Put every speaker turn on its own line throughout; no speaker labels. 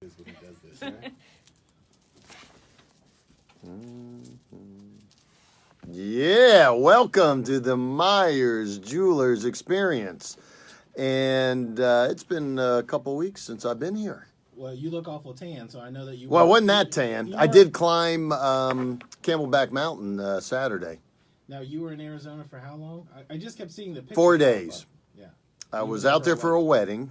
When he does this, right?
Yeah, welcome to the Meyers Jewelers Experience. And it's been a couple weeks since I've been here.
Well, you look awful tan, so I know that you.
Well, wasn't that tan. I did climb Camelback Mountain Saturday.
Now, you were in Arizona for how long? I just kept seeing the pictures.
4 days.
Yeah.
I was out there for a wedding.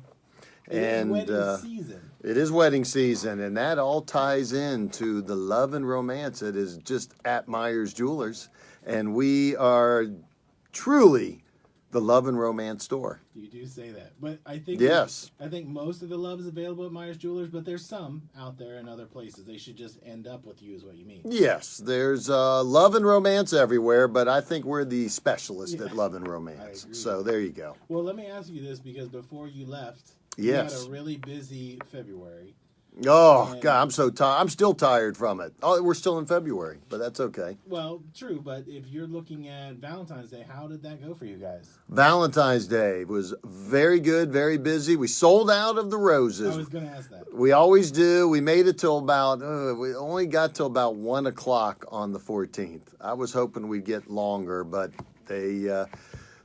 It is wedding season.
It is wedding season, and that all ties into the love and romance that is just at Meyers Jewelers. And we are truly the love and romance store.
You do say that. But I think
yes.
I think most of the love is available at Meyers Jewelers, but there's some out there in other places. They should just end up with you is what you mean.
Yes, there's love and romance everywhere, but I think we're the specialist at love and romance. So there you go.
Well, let me ask you this, because before you left,
yes,
you had a really busy February.
Oh, God, I'm so tired. I'm still tired from it. Oh, we're still in February, but that's okay.
Well, true, but if you're looking at Valentine's Day, how did that go for you guys?
Valentine's Day was very good, very busy. We sold out of the roses.
I was going to ask that.
We always do. We made it till about, we only got till about 1 o'clock on the 14th. I was hoping we'd get longer, but they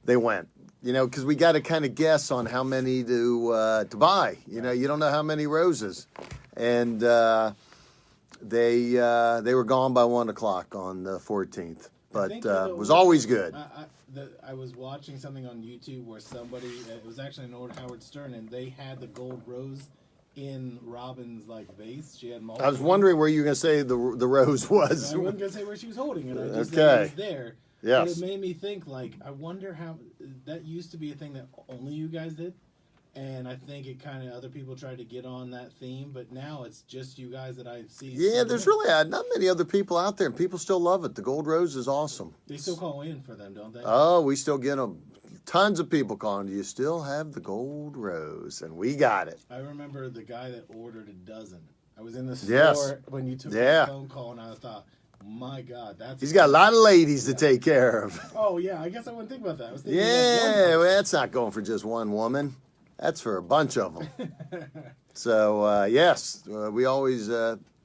went. You know, because we got to kind of guess on how many to buy. You know, you don't know how many roses. And they were gone by 1 o'clock on the 14th, but it was always good.
I was watching something on YouTube where somebody, it was actually an old Howard Stern, and they had the gold rose in Robin's vase. She had multiple.
I was wondering where you were going to say the rose was.
I wasn't going to say where she was holding it. I just said it was there.
Yes.
But it made me think, I wonder how that used to be a thing that only you guys did. And I think it kind of other people tried to get on that theme, but now it's just you guys that I see.
Yeah, there's really not many other people out there, and people still love it. The gold rose is awesome.
They still call in for them, don't they?
Oh, we still get them. Tons of people calling. Do you still have the gold rose? And we got it.
I remember the guy that ordered a dozen. I was in the store when you took that phone call, and I thought, my God, he's
got a lot of ladies to take care of.
Oh, yeah, I guess I wouldn't think about that. I was thinking
well, that's not going for just one woman. That's for a bunch of them. So, yes, we always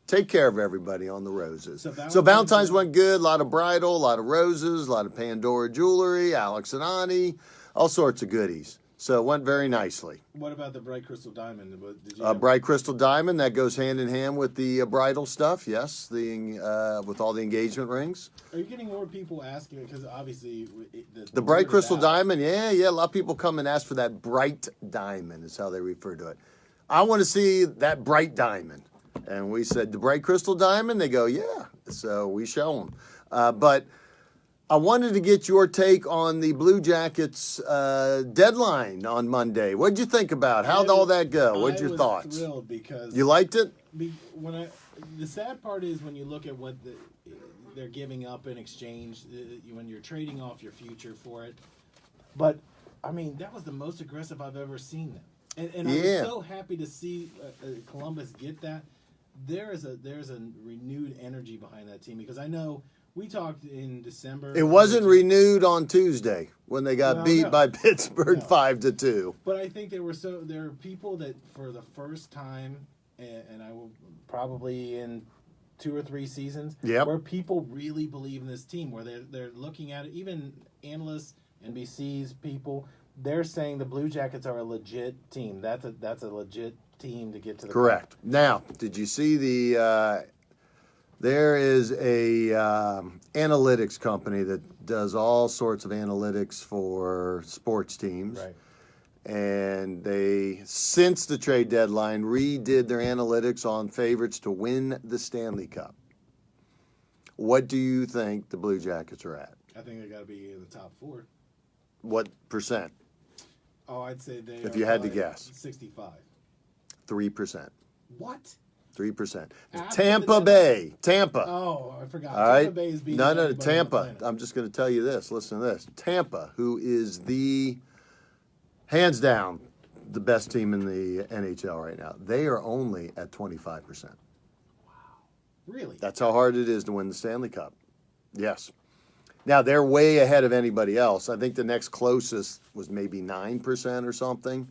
take care of everybody on the roses. So Valentine's went good. A lot of bridal, a lot of roses, a lot of Pandora jewelry, Alex and Ani, all sorts of goodies. So it went very nicely.
What about the bright crystal diamond?
Bright crystal diamond, that goes hand in hand with the bridal stuff, yes, with all the engagement rings.
Are you getting more people asking? Because obviously
the bright crystal diamond, yeah, a lot of people come and ask for that bright diamond is how they refer to it. I want to see that bright diamond. And we said, the bright crystal diamond? They go, yeah. So we show them. But I wanted to get your take on the Blue Jackets deadline on Monday. What'd you think about? How'd all that go? What'd your thoughts?
I was thrilled because
you liked it.
The sad part is when you look at what they're giving up in exchange, when you're trading off your future for it. But I mean, that was the most aggressive I've ever seen them, and I was so happy to see Columbus get that. There's a renewed energy behind that team, because I know. We talked in December.
It wasn't renewed on Tuesday when they got beat by Pittsburgh 5-2.
But I think there are people that for the first time, and I will probably in 2 or 3 seasons, where people really believe in this team, where they're looking at it. Even analysts, NBC's people, they're saying the Blue Jackets are a legit team. That's a legit team to get to the
correct. Cup. Now, did you see the? There is a analytics company that does all sorts of analytics for sports teams.
Right.
And they, since the trade deadline, redid their analytics on favorites to win the Stanley Cup. What do you think the Blue Jackets are at?
I think they got to be in the top 4.
What percent?
Oh, I'd say they
if you had to guess.
65.
3%.
What?
3%. Tampa Bay. Tampa.
Oh, I forgot.
All right.
Tampa Bay is beating
No, Tampa. I'm just going to tell you this. Listen to this. Tampa, who is hands down, the best team in the NHL right now. They are only at 25%.
Wow. Really?
That's how hard it is to win the Stanley Cup. Yes. Now, they're way ahead of anybody else. I think the next closest was maybe 9% or something.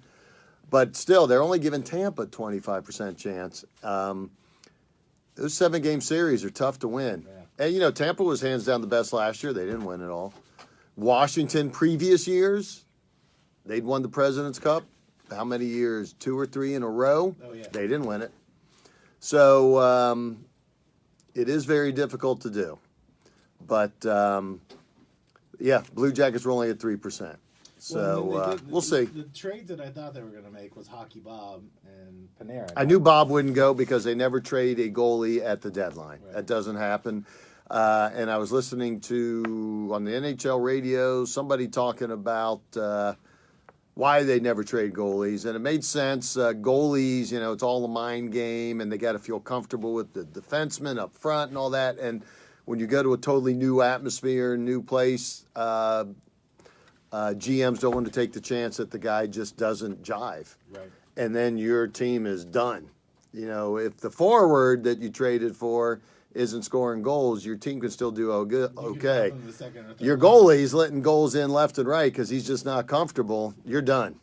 But still, they're only giving Tampa 25% chance. Those 7-game series are tough to win.
Yeah.
And, Tampa was hands down the best last year. They didn't win it all. Washington, previous years, they'd won the President's Cup. How many years? 2 or 3 in a row?
Oh, yeah.
They didn't win it. So it is very difficult to do. But, Blue Jackets were only at 3%. So we'll see.
The trades that I thought they were going to make was Hockey Bob and Panarin.
I knew Bob wouldn't go because they never trade a goalie at the deadline.
Right.
That doesn't happen. And I was listening to, on the NHL radio, somebody talking about why they never trade goalies. And it made sense. Goalies, it's all a mind game, and they got to feel comfortable with the defenseman up front and all that. And when you go to a totally new atmosphere, new place, GMs don't want to take the chance that the guy just doesn't jive.
Right.
And then your team is done. If the forward that you traded for isn't scoring goals, your team can still do okay. Your goalie's letting goals in left and right because he's just not comfortable. You're done.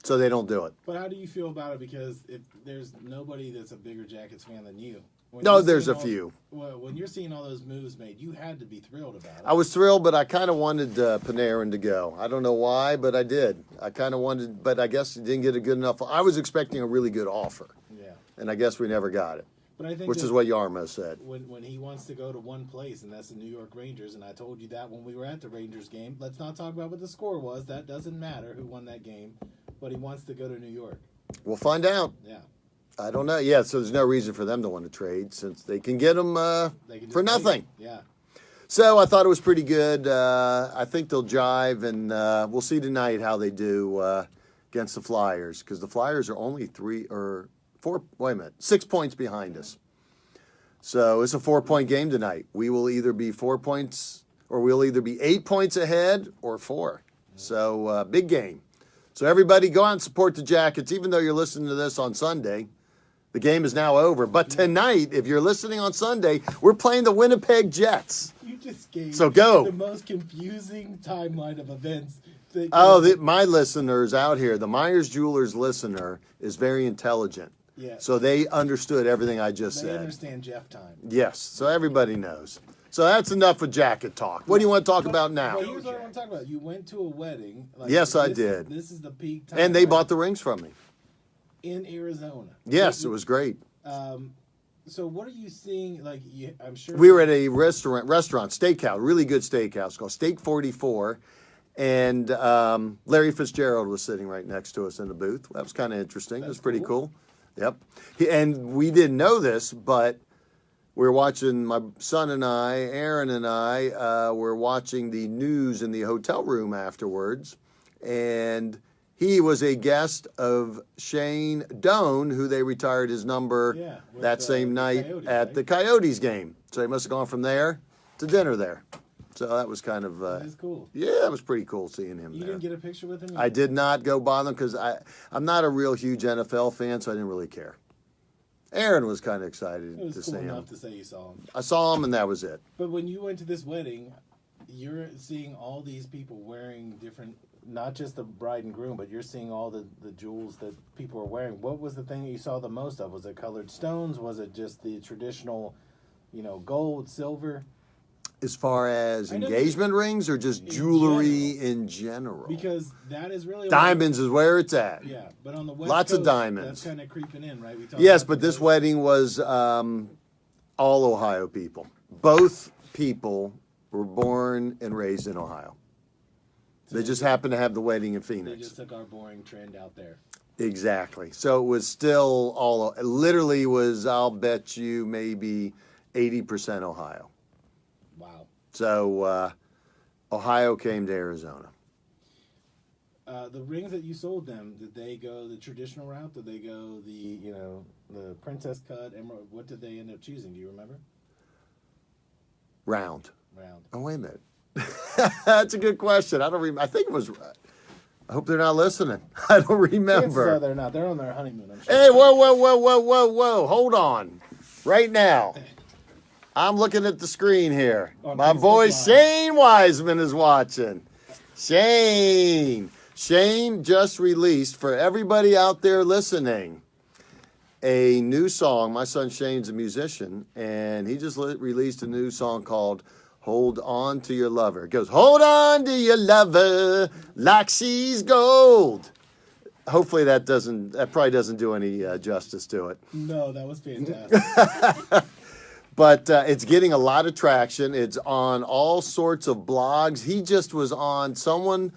So they don't do it.
But how do you feel about it? Because if there's nobody that's a bigger Jackets fan than you.
No, there's a few.
Well, when you're seeing all those moves made, you had to be thrilled about it.
I was thrilled, but I kind of wanted Panarin to go. I don't know why, but I did. I kind of wanted, but I guess he didn't get a good enough. I was expecting a really good offer.
Yeah.
And I guess we never got it.
But I think
which is what Yarmo said.
When he wants to go to one place, and that's the New York Rangers, and I told you that when we were at the Rangers game. Let's not talk about what the score was. That doesn't matter who won that game. But he wants to go to New York.
We'll find out.
Yeah.
I don't know. Yeah, so there's no reason for them to want to trade since they can get them for nothing.
Yeah.
So I thought it was pretty good. I think they'll jive, and we'll see tonight how they do against the Flyers, because the Flyers are only 6 points behind us. So it's a 4-point game tonight. We will either be 4 points, or we'll either be 8 points ahead or 4. So big game. So everybody go out and support the Jackets, even though you're listening to this on Sunday. The game is now over. But tonight, if you're listening on Sunday, we're playing the Winnipeg Jets.
You just gave
go.
The most confusing timeline of events.
My listeners out here, the Meyers Jewelers listener is very intelligent.
Yeah.
So they understood everything I just said.
They understand Jeff time.
Yes. So everybody knows. So that's enough of jacket talk. What do you want to talk about now?
Well, here's what I want to talk about. You went to a wedding.
Yes, I did.
This is the peak time.
And they bought the rings from me.
In Arizona.
Yes, it was great.
So what are you seeing? I'm sure
we were at a restaurant, steakhouse, really good steakhouse called Steak 44, and Larry Fitzgerald was sitting right next to us in the booth. That was kind of interesting. It was pretty cool. Yep. And we didn't know this, but we were watching, my son and I, Aaron and I, were watching the news in the hotel room afterwards, and he was a guest of Shane Doan, who they retired his number that same night at the Coyotes game. So he must have gone from there to dinner there. So that was kind of
that's cool.
Yeah, it was pretty cool seeing him there.
You didn't get a picture with him?
I did not go bother him because I'm not a real huge NFL fan, so I didn't really care. Aaron was kind of excited to see him. It was cool enough
to say you saw him.
I saw him, and that was it.
But when you went to this wedding, you're seeing all these people wearing different, not just the bride and groom, but you're seeing all the jewels that people are wearing. What was the thing that you saw the most of? Was it colored stones? Was it just the traditional, gold, silver?
As far as engagement rings or just jewelry in general? Because
that is really...
Diamonds is where it's at.
Yeah, but on the West
Lots
Coast,
of diamonds.
That's kind of creeping in, right?
Yes, but this wedding was all Ohio people. Both people were born and raised in Ohio. So they just happened to have the wedding in Phoenix.
They just took our boring trend out there.
Exactly. So it was still it literally was, I'll bet you, maybe 80% Ohio.
Wow.
So Ohio came to Arizona.
The rings that you sold them, did they go the traditional route? Did they go the princess cut? Emerald? What did they end up choosing? Do you remember?
Round.
Round.
Oh, wait a minute. That's a good question. I don't I think it was. I hope they're not listening. I don't remember.
Chances are they're not. They're on their honeymoon, I'm sure.
Hey, whoa. Hold on. Right now. I'm looking at the screen here. My boy Shane Weisman is watching. Shane Shane just released, for everybody out there listening, a new song. My son Shane's a musician, and he just released a new song called Hold On to Your Lover. It goes, hold on to your lover like she's gold. Hopefully that probably doesn't do any justice to it.
No, that was fantastic.
But it's getting a lot of traction. It's on all sorts of blogs. He just was on, someone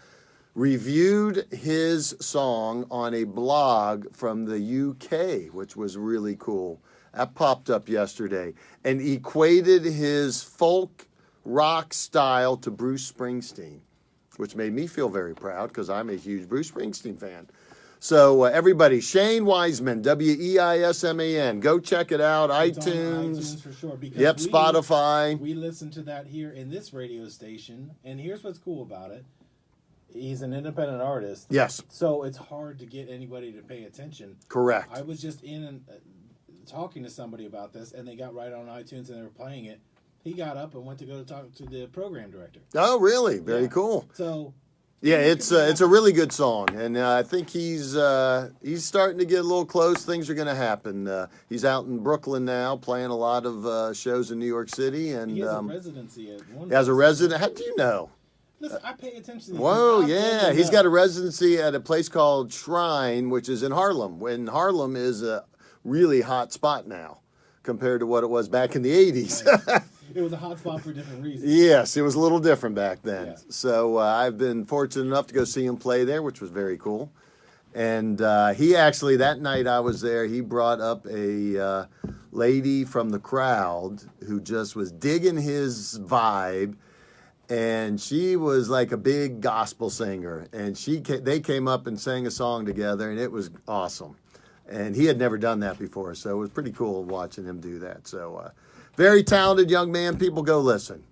reviewed his song on a blog from the UK, which was really cool. That popped up yesterday, and equated his folk rock style to Bruce Springsteen, which made me feel very proud because I'm a huge Bruce Springsteen fan. So everybody, Shane Weisman, Weisman, go check it out.
It's
iTunes,
on iTunes for sure. Because
yep, Spotify.
We listen to that here in this radio station, and here's what's cool about it. He's an independent artist.
Yes.
So it's hard to get anybody to pay attention.
Correct.
I was just talking to somebody about this, and they got right on iTunes, and they were playing it. He got up and went to go talk to the program director.
Oh, really? Very cool.
So,
yeah, it's a really good song, and I think he's starting to get a little close. Things are going to happen. He's out in Brooklyn now, playing a lot of shows in New York City, and
he has a residency at one.
As a resident, how do you know?
Listen, I pay attention to these
Whoa,
things.
yeah. He's got a residency at a place called Shrine, which is in Harlem. When Harlem is a really hot spot now compared to what it was back in the 80s.
Right. It was a hot spot for different reasons.
Yes, it was a little different back then.
Yeah.
So I've been fortunate enough to go see him play there, which was very cool. And he actually, that night I was there, he brought up a lady from the crowd who just was digging his vibe. And she was like a big gospel singer, and they came up and sang a song together, and it was awesome. And he had never done that before, so it was pretty cool watching him do that. So very talented young man. People go listen.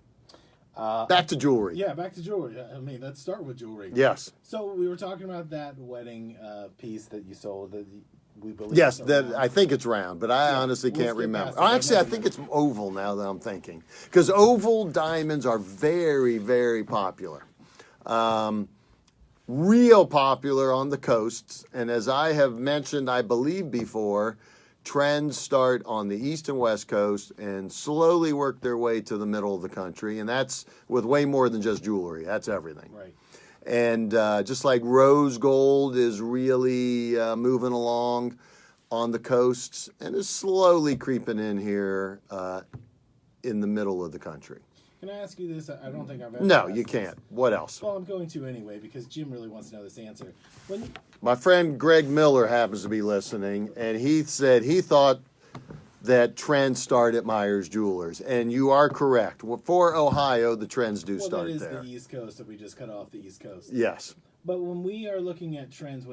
Back to jewelry.
Yeah, back to jewelry. I mean, let's start with jewelry.
Yes.
So we were talking about that wedding piece that you sold. That we believe.
Yes, I think it's round, but I honestly
we'll
can't
skip
remember.
past it.
Actually, I think it's oval now that I'm thinking, because oval diamonds are very, very popular. Real popular on the coasts, and as I have mentioned, I believe before, trends start on the east and west coast and slowly work their way to the middle of the country, and that's with way more than just jewelry. That's everything.
Right.
And just like rose gold is really moving along on the coasts and is slowly creeping in here in the middle of the country.
Can I ask you this? I don't think I've ever
No,
asked
you
this.
can't. What else?
Well, I'm going to anyway because Jim really wants to know this answer.
My friend Greg Miller happens to be listening, and he said he thought that trends start at Meyers Jewelers, and you are correct. For Ohio, the trends do start
that is
there.
the East Coast that we just cut off the East Coast.
Yes.
But when we are looking at trends,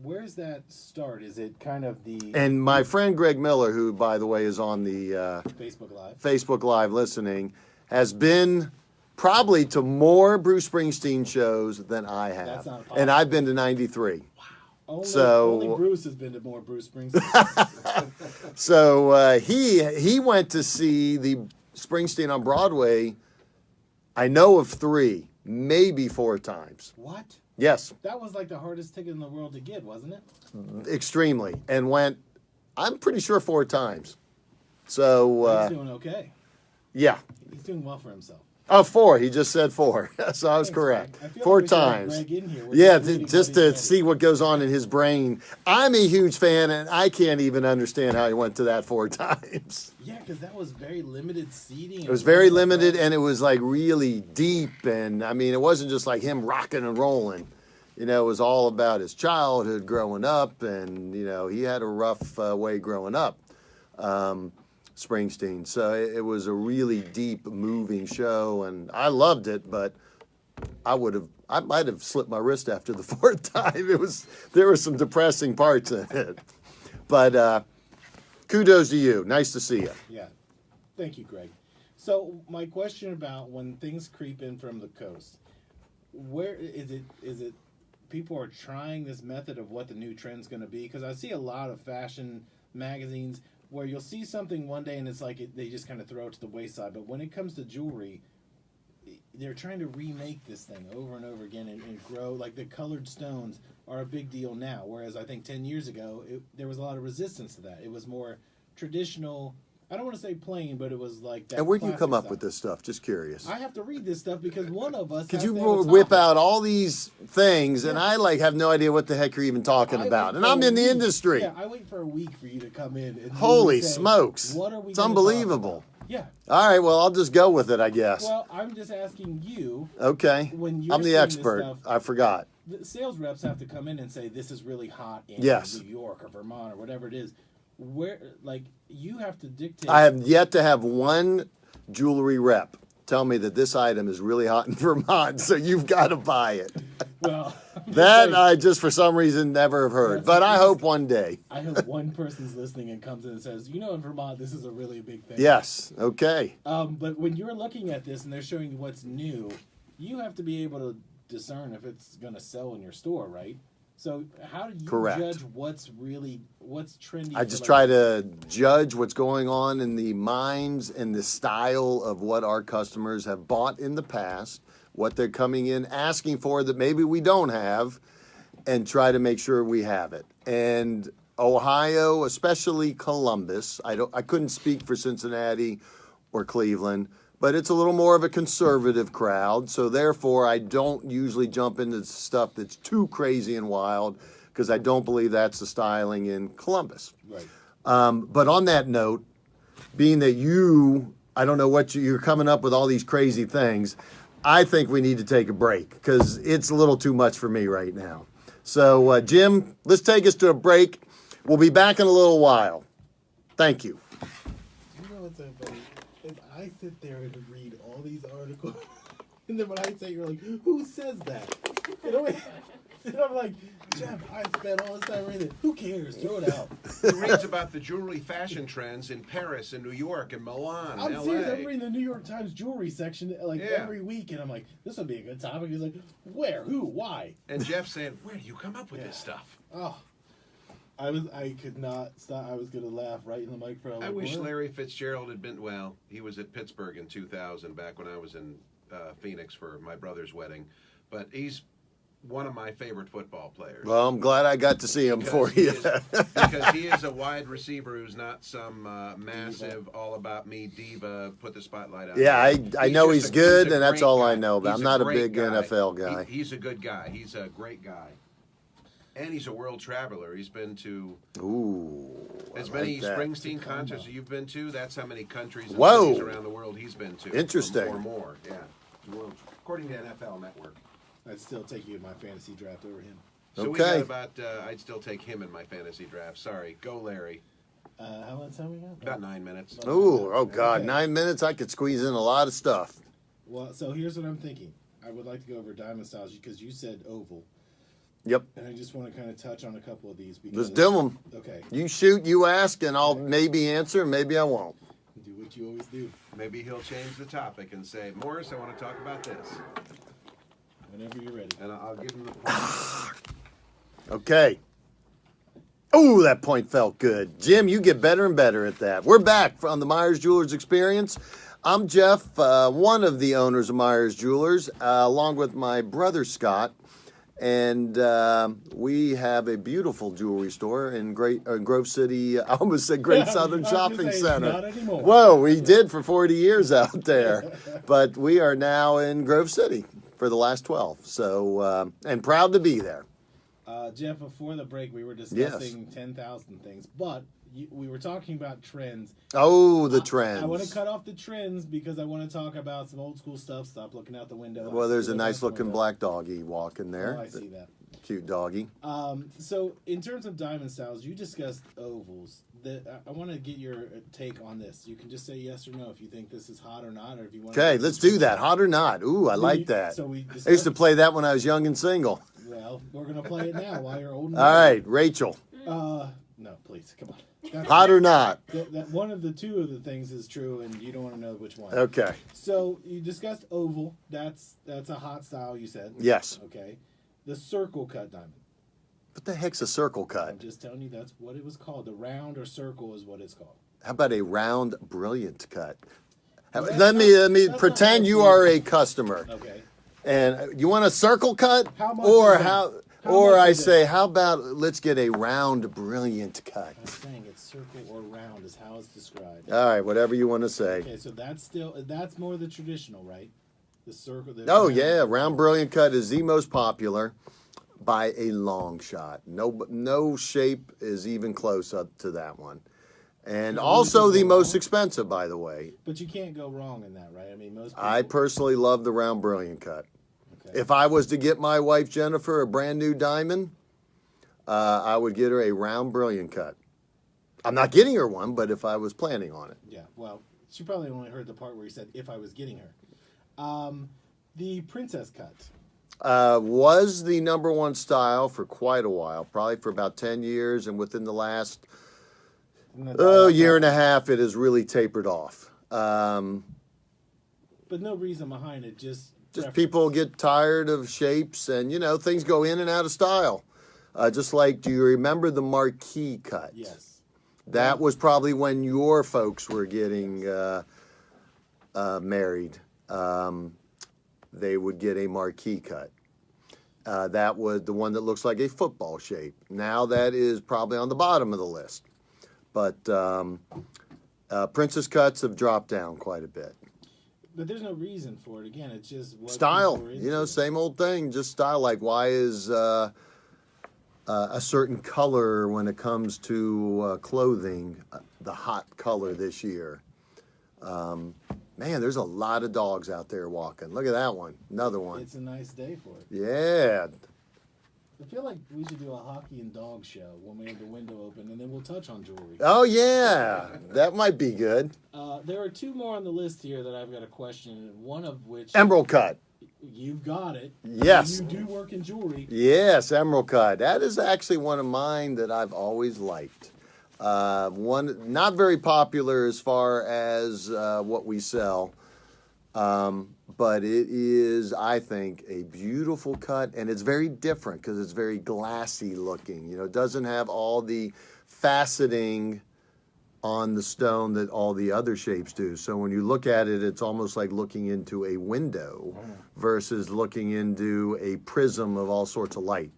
where's that start? Is it kind of the
And my friend Greg Miller, who, by the way, is on the
Facebook Live
listening, has been probably to more Bruce Springsteen shows than I have.
That's not possible.
And I've been to 93.
Only Bruce has been to more Bruce Springsteen.
So he went to see the Springsteen on Broadway, I know of 3, maybe 4 times.
What?
Yes.
That was like the hardest ticket in the world to get, wasn't it?
Extremely. And went, I'm pretty sure 4 times. So
He's doing okay.
yeah.
He's doing well for himself.
Oh, 4. He just said 4. So I was
Thanks,
correct.
Greg. I feel
4
like we should have
times.
Greg in here. We're
Yeah,
just reading
just
what
to
he's
see what goes on in his brain. I'm a huge fan, and I can't even understand how he went to that 4 times.
Yeah, because that was very limited seating.
It was very limited, and it was like really deep. And I mean, it wasn't just like him rocking and rolling. You know, it was all about his childhood growing up, and you know, he had a rough way growing up. Springsteen. So it was a really deep, moving show, and I loved it. But I might have slipped my wrist after the 4th time. There were some depressing parts in it. But kudos to you. Nice to see you.
Yeah, thank you, Greg. So my question about when things creep in from the coast, where is it? Is it people are trying this method of what the new trend's going to be? Because I see a lot of fashion magazines where you'll see something one day and it's like they just kind of throw it to the wayside. But when it comes to jewelry, they're trying to remake this thing over and over again and grow. Like the colored stones are a big deal now, whereas I think 10 years ago there was a lot of resistance to that. It was more traditional. I don't want to say plain, but it was like that.
And where'd you come up
style.
with this stuff? Just curious.
I have to read this stuff because one of us.
Because
has
you
to have a
whip
topic.
out all these things, and I have no idea what the heck you're even talking about. And I'm in the industry.
Yeah, I wait for a week for you to come in. And
Holy
say,
smokes!
What are we?
It's
gonna talk
unbelievable.
about? Yeah.
All right, well, I'll just go with it, I guess.
Well, I'm just asking you.
Okay.
When you're
I'm the
seeing
expert.
This stuff,
I forgot.
the sales reps have to come in and say this is really hot in
Yes.
New York or Vermont or whatever it is. Where you have to dictate.
I have yet to have one jewelry rep tell me that this item is really hot in Vermont, so you've got to buy it.
Well,
That I just for some reason never have heard, but I hope one day.
I hope one person's listening and comes in and says, in Vermont, this is a really big thing.
Yes. Okay.
But when you're looking at this and they're showing you what's new, you have to be able to discern if it's going to sell in your store, right? So how do you
Correct.
judge what's trendy?
I just try to judge what's going on in the minds and the style of what our customers have bought in the past, what they're coming in asking for that maybe we don't have, and try to make sure we have it. And Ohio, especially Columbus, I couldn't speak for Cincinnati or Cleveland, but it's a little more of a conservative crowd, so therefore I don't usually jump into stuff that's too crazy and wild because I don't believe that's the styling in Columbus.
Right.
But on that note, being that I don't know what you're coming up with all these crazy things, I think we need to take a break because it's a little too much for me right now. So, Jim, let's take us to a break. We'll be back in a little while. Thank you.
You know what's so funny? Is I sit there and read all these articles, and then when I say, you're like, who says that? And I'm like, Jeff, I spent all this time reading it. Who cares? Throw it out.
He reads about the jewelry fashion trends in Paris and New York and Milan,
I'm
LA.
serious. I'm reading the New York Times jewelry section every week, and I'm like, this would be a good topic. He's like, where? Who? Why?
And Jeff's saying, where do you come up with this stuff?
Oh, I could not stop. I was gonna laugh right in the microphone.
I
Like,
wish
what?
Larry Fitzgerald had been, he was at Pittsburgh in 2000 back when I was in Phoenix for my brother's wedding. But he's one of my favorite football players.
Well, I'm glad I got to see him for you.
Because he is a wide receiver who's not some massive, all-about-me diva, put the spotlight on.
Yeah, I know he's good,
a
and that's
great
all
guy.
I know. But
He's
I'm not a
great
big
guy.
NFL guy.
He's a good guy. He's a great guy. And he's a world traveler. He's been to as many Springsteen concerts as you've been to. That's how many countries and cities around the world he's been to.
Interesting.
Or more, yeah. According to NFL Network.
I'd still take you in my fantasy draft over him.
So we got about, I'd still take him in my fantasy draft. Sorry. Go, Larry.
How much time we got?
About 9 minutes.
Oh, God.
Okay.
9 minutes? I could squeeze in a lot of stuff.
Well, so here's what I'm thinking. I would like to go over diamond styles because you said oval.
Yep.
And I just want to kind of touch on a couple of these. Because,
Let's do them.
Okay.
You shoot, you ask, and I'll maybe answer, maybe I won't.
Do what you always do.
Maybe he'll change the topic and say, Morris, I want to talk about this.
Whenever you're ready.
And I'll give him the point.
Okay. Oh, that point felt good. Jim, you get better and better at that. We're back from the Meyers Jewelers Experience. I'm Jeff, one of the owners of Meyers Jewelers, along with my brother Scott. And we have a beautiful jewelry store in Grove City. I almost said Great Southern Shopping Center.
Not anymore.
Whoa, we did for 40 years out there. But we are now in Grove City for the last 12. So, and proud to be there.
Jeff, before the break, we were discussing 10,000 things, but we were talking about trends.
Oh, the trends.
I want to cut off the trends because I want to talk about some old school stuff. Stop looking out the window.
Well, there's a nice looking black doggy walking there.
Oh, I see that.
Cute doggy.
So, in terms of diamond styles, you discussed ovals. I want to get your take on this. You can just say yes or no if you think this is hot or not, or if you want.
Okay, let's do that. Hot or not? Ooh, I like that.
So
I used to play that when I was young and single.
Well, we're gonna play it now while you're old. And
All right, Rachel.
No, please, come on. That's
Hot or not?
That one of the two of the things is true, and you don't want to know which one.
Okay.
So you discussed oval. That's a hot style. You said.
Yes.
Okay. The circle cut diamond.
What the heck's a circle cut?
I'm just telling you that's what it was called. The round or circle is what it's called.
How about a round brilliant cut? Let me pretend you are a customer.
Okay.
And you want a circle cut?
How much
Or
is that?
how?
How
Or
much
I
is
say,
it?
how about let's get a round, brilliant cut?
I'm saying it's circle or round is how it's described.
All right, whatever you want to say.
Okay, so that's more the traditional, right? The circle.
Oh yeah, round, brilliant cut is the most popular by a long shot. No shape is even close up to that one. And also the most expensive, by the way.
But you can't go wrong in that, right? I mean, most people...
I personally love the round, brilliant cut.
Okay.
If I was to get my wife Jennifer a brand new diamond, I would get her a round, brilliant cut. I'm not getting her one, but if I was planning on it.
Yeah, well, she probably only heard the part where he said, if I was getting her. The princess cut.
Was the number one style for quite a while, probably for about 10 years, and within the last year and a half, it has really tapered off.
But no reason behind it, just
people get tired of shapes, and things go in and out of style. Just like, do you remember the marquee cut?
Yes.
That was probably when your folks were getting married. They would get a marquee cut. That was the one that looks like a football shape. Now that is probably on the bottom of the list. But princess cuts have dropped down quite a bit.
But there's no reason for it. Again, it's just what
Style.
people are into.
Same old thing, just style. Like, why is a certain color when it comes to clothing the hot color this year? Man, there's a lot of dogs out there walking. Look at that one. Another one.
It's a nice day for it.
Yeah.
I feel like we should do a hockey and dog show when we have the window open, and then we'll touch on jewelry.
Oh, yeah. That might be good.
There are two more on the list here that I've got a question, one of which...
Emerald cut.
You've got it.
Yes.
You do work in jewelry.
Yes, emerald cut. That is actually one of mine that I've always liked. One not very popular as far as what we sell, but it is, I think, a beautiful cut, and it's very different because it's very glassy looking. It doesn't have all the faceting on the stone that all the other shapes do. So when you look at it, it's almost like looking into a window versus looking into a prism of all sorts of light.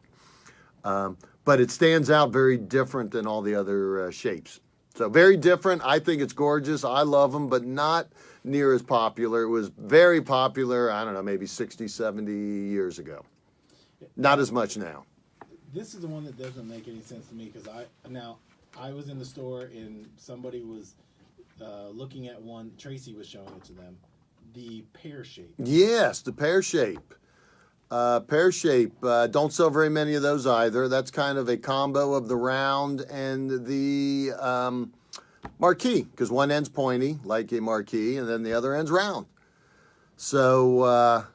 But it stands out very different than all the other shapes. So very different. I think it's gorgeous. I love them, but not near as popular. It was very popular, I don't know, maybe 60, 70 years ago. Not as much now.
This is the one that doesn't make any sense to me because I was in the store and somebody was looking at one. Tracy was showing it to them. The pear shape.
Yes, the pear shape. Pear shape. Don't sell very many of those either. That's kind of a combo of the round and the marquee, because one end's pointy, like a marquee, and then the other end's round. So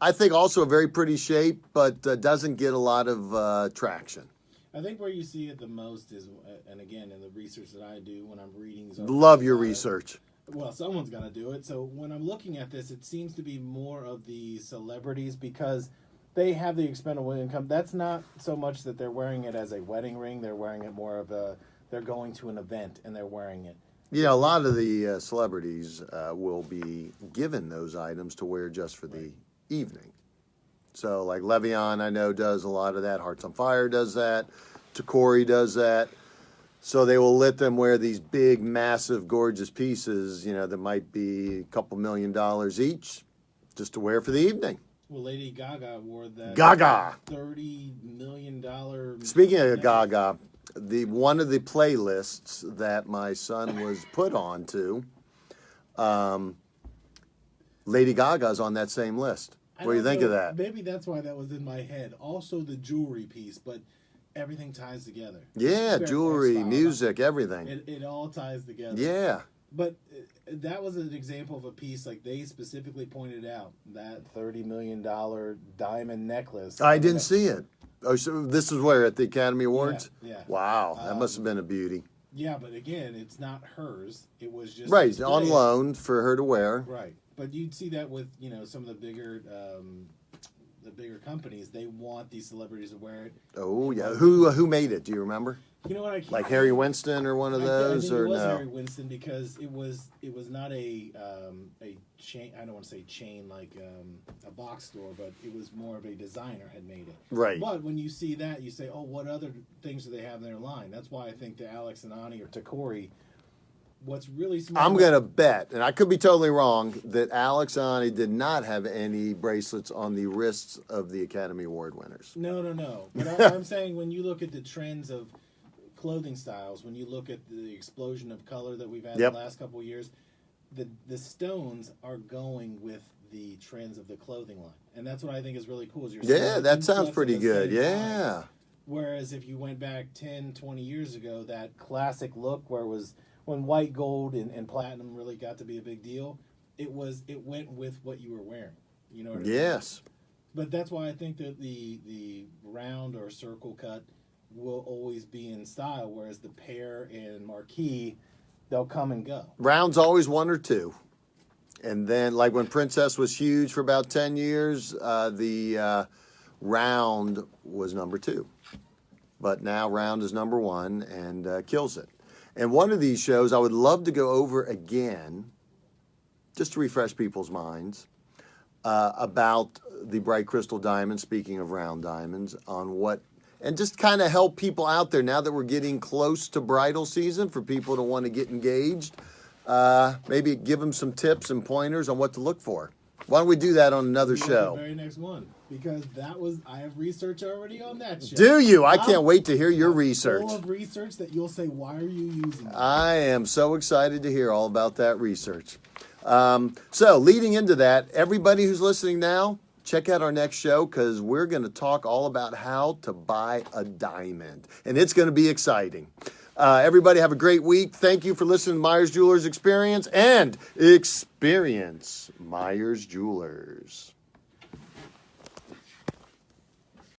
I think also a very pretty shape, but doesn't get a lot of traction.
I think where you see it the most is, and again, in the research that I do when I'm reading.
Love your research.
Well, someone's going to do it. So when I'm looking at this, it seems to be more of the celebrities because they have the expendable income. That's not so much that they're wearing it as a wedding ring. They're wearing it more of they're going to an event and they're wearing it.
Yeah, a lot of the celebrities will be given those items to wear just for the evening. So like Le'Veon, I know, does a lot of that. Hearts on Fire does that. Takori does that. So they will let them wear these big, massive, gorgeous pieces, that might be a couple $1 million each, just to wear for the evening.
Well, Lady Gaga wore that $30 million.
Speaking of Gaga, one of the playlists that my son was put on to, Lady Gaga's on that same list. What do you think of that?
Maybe that's why that was in my head. Also the jewelry piece, but everything ties together.
Yeah, jewelry, music, everything.
It all ties together.
Yeah.
But that was an example of a piece like they specifically pointed out, that $30 million diamond necklace.
I didn't see it. Oh, so this is where, at the Academy Awards?
Yeah.
Wow, that must have been a beauty.
Yeah, but again, it's not hers. It was just
right
displayed.
On loan for her to wear.
Right, but you'd see that with some of the bigger the bigger companies, they want these celebrities to wear it.
Oh yeah, who made it? Do you remember?
You know what? I can't
Like Harry Winston or one of those,
I think
or
it was
no?
Harry Winston because it was not a chain. I don't want to say chain like a box store, but it was more of a designer had made it.
Right.
But when you see that, you say, oh, what other things do they have in their line? That's why I think the Alex and Ani or Takori. What's really smart.
I'm going to bet, and I could be totally wrong, that Alex Ani did not have any bracelets on the wrists of the Academy Award winners.
No. But I'm saying when you look at the trends of clothing styles, when you look at the explosion of color that we've had
Yep.
the last couple of years, the stones are going with the trends of the clothing line. And that's what I think is really cool. Is you're seeing
Yeah, that
influx
sounds
at
pretty
the
good.
same
Yeah.
time. Whereas if you went back 10, 20 years ago, that classic look where it was when white gold and platinum really got to be a big deal, it went with what you were wearing. You know what I mean?
Yes.
But that's why I think that the round or circle cut will always be in style, whereas the pear and marquee, they'll come and go.
Round's always one or two. And then, like when Princess was huge for about 10 years, the round was number 2. But now round is number 1 and kills it. And one of these shows I would love to go over again, just to refresh people's minds, about the bright crystal diamond, speaking of round diamonds, on what, and just kind of help people out there now that we're getting close to bridal season for people to want to get engaged. Maybe give them some tips and pointers on what to look for. Why don't we do that on another show?
The very next one, because I have research already on that show.
Do you? I can't wait to hear your research.
Full of research that you'll say, why are you using it?
I am so excited to hear all about that research. So leading into that, everybody who's listening now, check out our next show because we're going to talk all about how to buy a diamond. And it's going to be exciting. Everybody have a great week. Thank you for listening to Meyers Jewelers Experience and experience Meyers Jewelers.